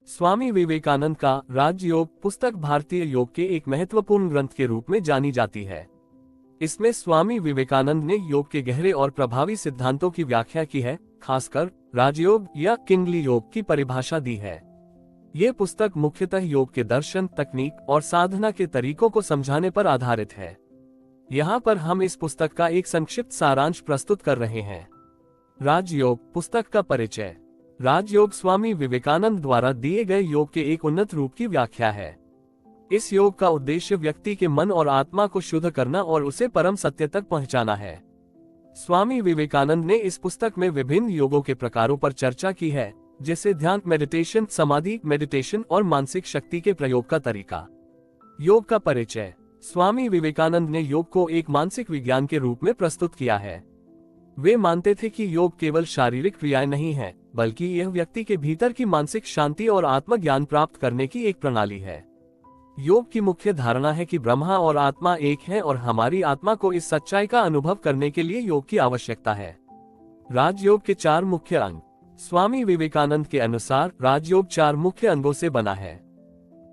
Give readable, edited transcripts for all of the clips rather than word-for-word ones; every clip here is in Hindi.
स्वामी विवेकानंद का राजयोग पुस्तक भारतीय योग के एक महत्वपूर्ण ग्रंथ के रूप में जानी जाती है। इसमें स्वामी विवेकानंद ने योग के गहरे और प्रभावी सिद्धांतों की व्याख्या की है, खासकर राजयोग या किंगली योग की परिभाषा दी है। ये पुस्तक मुख्यतः योग के दर्शन, तकनीक और साधना के तरीकों को समझाने पर आधारित है। यहाँ पर हम इस पुस्तक का एक संक्षिप्त सारांश प्रस्तुत कर रहे हैं। राजयोग पुस्तक का परिचय। राजयोग स्वामी विवेकानंद द्वारा दिए गए योग के एक उन्नत रूप की व्याख्या है। इस योग का उद्देश्य व्यक्ति के मन और आत्मा को शुद्ध करना और उसे परम सत्य तक पहुंचाना है। स्वामी विवेकानंद ने इस पुस्तक में विभिन्न योगों के प्रकारों पर चर्चा की है, जैसे ध्यान मेडिटेशन, समाधि मेडिटेशन और मानसिक शक्ति के प्रयोग का तरीका। योग का परिचय। स्वामी विवेकानंद ने योग को एक मानसिक विज्ञान के रूप में प्रस्तुत किया है। वे मानते थे कि योग केवल शारीरिक क्रियाएं नहीं है, बल्कि यह व्यक्ति के भीतर की मानसिक शांति और आत्मज्ञान प्राप्त करने की एक प्रणाली है। योग की मुख्य धारणा है कि ब्रह्मा और आत्मा एक है और हमारी आत्मा को इस सच्चाई का अनुभव करने के लिए योग की आवश्यकता है। राजयोग के 4 मुख्य अंग। स्वामी विवेकानंद के अनुसार राजयोग 4 मुख्य अंगों से बना है।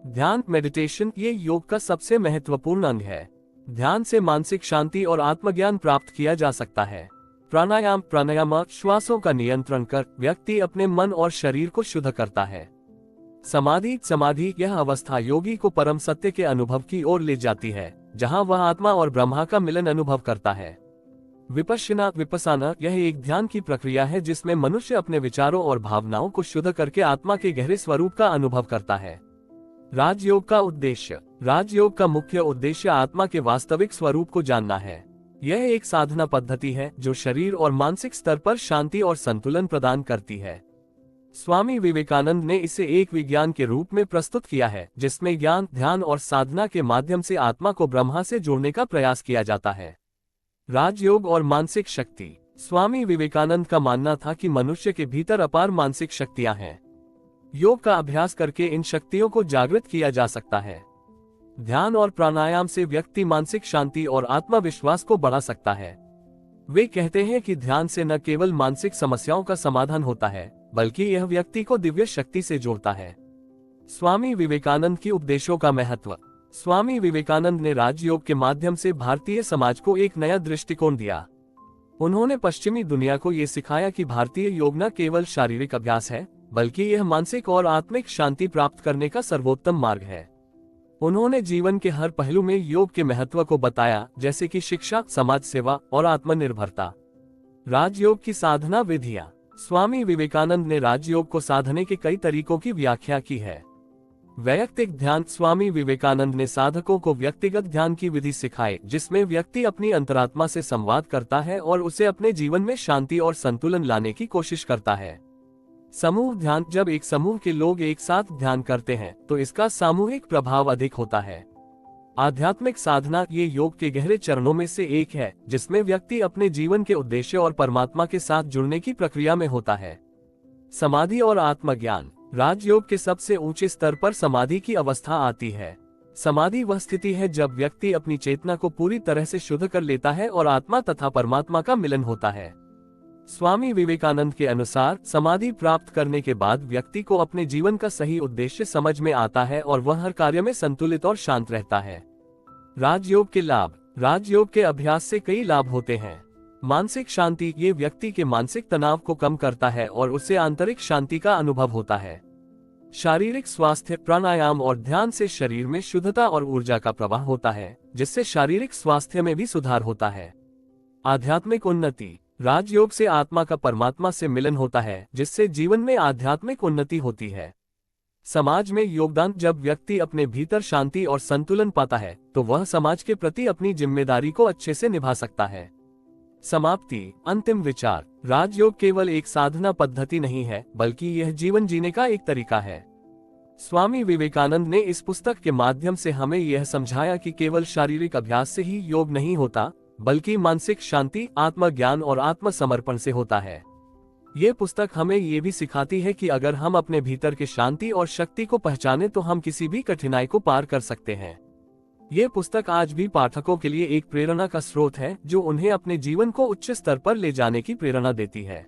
ध्यान मेडिटेशन ये योग का सबसे महत्वपूर्ण अंग है। ध्यान से मानसिक शांति और आत्मज्ञान प्राप्त किया जा सकता है। प्राणायाम श्वासों का नियंत्रण कर व्यक्ति अपने मन और शरीर को शुद्ध करता है। समाधि यह अवस्था योगी को परम सत्य के अनुभव की ओर ले जाती है, जहां वह आत्मा और ब्रह्मा का मिलन अनुभव करता है। विपस्साना यह एक ध्यान की प्रक्रिया है जिसमें मनुष्य अपने विचारों और भावनाओं को शुद्ध करके आत्मा के गहरे स्वरूप का अनुभव करता है। राजयोग का उद्देश्य। राजयोग का मुख्य उद्देश्य आत्मा के वास्तविक स्वरूप को जानना है। यह एक साधना पद्धति है जो शरीर और मानसिक स्तर पर शांति और संतुलन प्रदान करती है। स्वामी विवेकानंद ने इसे एक विज्ञान के रूप में प्रस्तुत किया है, जिसमें ज्ञान, ध्यान और साधना के माध्यम से आत्मा को ब्रह्मा से जोड़ने का प्रयास किया जाता है। राजयोग और मानसिक शक्ति। स्वामी विवेकानंद का मानना था कि मनुष्य के भीतर अपार मानसिक शक्तियां हैं। योग का अभ्यास करके इन शक्तियों को जागृत किया जा सकता है। ध्यान और प्राणायाम से व्यक्ति मानसिक शांति और आत्मविश्वास को बढ़ा सकता है। वे कहते हैं कि ध्यान से न केवल मानसिक समस्याओं का समाधान होता है, बल्कि यह व्यक्ति को दिव्य शक्ति से जोड़ता है। स्वामी विवेकानंद की उपदेशों का महत्व। स्वामी विवेकानंद ने राजयोग के माध्यम से भारतीय समाज को एक नया दृष्टिकोण दिया। उन्होंने पश्चिमी दुनिया को ये सिखाया कि भारतीय योग न केवल शारीरिक अभ्यास है, बल्कि यह मानसिक और आत्मिक शांति प्राप्त करने का सर्वोत्तम मार्ग है। उन्होंने जीवन के हर पहलू में योग के महत्व को बताया, जैसे कि शिक्षा, समाज सेवा और आत्मनिर्भरता। राजयोग की साधना विधियां। स्वामी विवेकानंद ने राजयोग को साधने के कई तरीकों की व्याख्या की है। वैयक्तिक ध्यान। स्वामी विवेकानंद ने साधकों को व्यक्तिगत ध्यान की विधि सिखाई, जिसमें व्यक्ति अपनी अंतरात्मा से संवाद करता है और उसे अपने जीवन में शांति और संतुलन लाने की कोशिश करता है। समूह ध्यान। जब एक समूह के लोग एक साथ ध्यान करते हैं तो इसका सामूहिक प्रभाव अधिक होता है। आध्यात्मिक साधना। ये योग के गहरे चरणों में से एक है, जिसमें व्यक्ति अपने जीवन के उद्देश्य और परमात्मा के साथ जुड़ने की प्रक्रिया में होता है। समाधि और आत्मज्ञान। राजयोग के सबसे ऊंचे स्तर पर समाधि की अवस्था आती है। समाधि वह स्थिति है जब व्यक्ति अपनी चेतना को पूरी तरह से शुद्ध कर लेता है और आत्मा तथा परमात्मा का मिलन होता है। स्वामी विवेकानंद के अनुसार समाधि प्राप्त करने के बाद व्यक्ति को अपने जीवन का सही उद्देश्य समझ में आता है और वह हर कार्य में संतुलित और शांत रहता है। राजयोग के लाभ। राजयोग के अभ्यास से कई लाभ होते हैं। मानसिक शांति। ये व्यक्ति के मानसिक तनाव को कम करता है और उससे आंतरिक शांति का अनुभव होता है। शारीरिक स्वास्थ्य। प्राणायाम और ध्यान से शरीर में शुद्धता और ऊर्जा का प्रवाह होता है, जिससे शारीरिक स्वास्थ्य में भी सुधार होता है। आध्यात्मिक उन्नति। राजयोग से आत्मा का परमात्मा से मिलन होता है, जिससे जीवन में आध्यात्मिक उन्नति होती है। समाज में योगदान। जब व्यक्ति अपने भीतर शांति और संतुलन पाता है तो वह समाज के प्रति अपनी जिम्मेदारी को अच्छे से निभा सकता है। समाप्ति। अंतिम विचार। राजयोग केवल एक साधना पद्धति नहीं है, बल्कि यह जीवन जीने का एक तरीका है। स्वामी विवेकानंद ने इस पुस्तक के माध्यम से हमें यह समझाया कि केवल शारीरिक अभ्यास से ही योग नहीं होता, बल्कि मानसिक शांति, आत्मज्ञान और आत्मसमर्पण से होता है। ये पुस्तक हमें ये भी सिखाती है कि अगर हम अपने भीतर के शांति और शक्ति को पहचाने तो हम किसी भी कठिनाई को पार कर सकते हैं। ये पुस्तक आज भी पाठकों के लिए एक प्रेरणा का स्रोत है, जो उन्हें अपने जीवन को उच्च स्तर पर ले जाने की प्रेरणा देती है।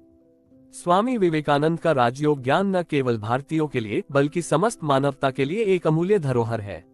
स्वामी विवेकानंद का राजयोग ज्ञान न केवल भारतीयों के लिए बल्कि समस्त मानवता के लिए एक अमूल्य धरोहर है।